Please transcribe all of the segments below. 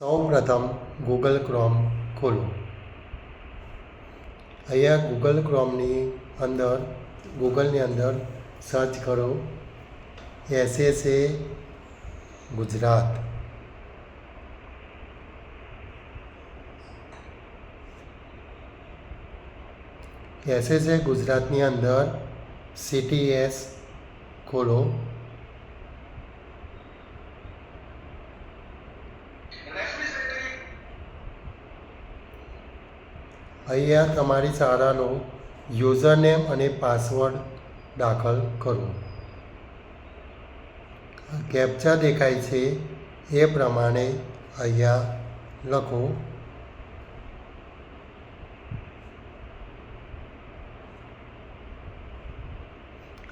સૌપ્રથમ Google chrome ખોલો. અહીંયા ગૂગલની અંદર સર્ચ કરો SSA ગુજરાત. SSA ગુજરાતની અંદર CTS ખોલો. અહીંયા તમારી શાળાનો યુઝરનેમ અને પાસવર્ડ દાખલ કરો. કેપ્ચા દેખાય છે એ પ્રમાણે અહીંયા લખો.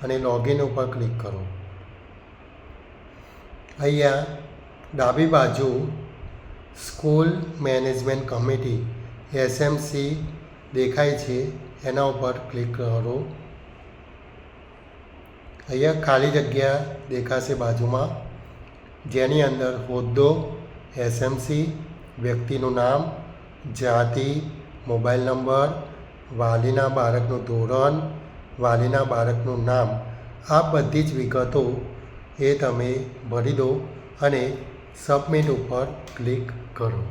અને લોગિન ઉપર ક્લિક કરો. અહીંયા ડાબી બાજુ સ્કૂલ મેનેજમેન્ટ કમિટી SMC દેખાય છે, એના ઉપર ક્લિક કરો. અહીંયા ખાલી જગ્યા દેખાશે બાજુમાં, જેની અંદર હોદ્દો SMC, વ્યક્તિનું નામ, જાતિ, મોબાઈલ નંબર, વાલીના બાળકનું ધોરણ, વાલીના બાળકનું નામ, આ બધી જ વિગતો એ તમે ભરી દો અને સબમિટ ઉપર ક્લિક કરો.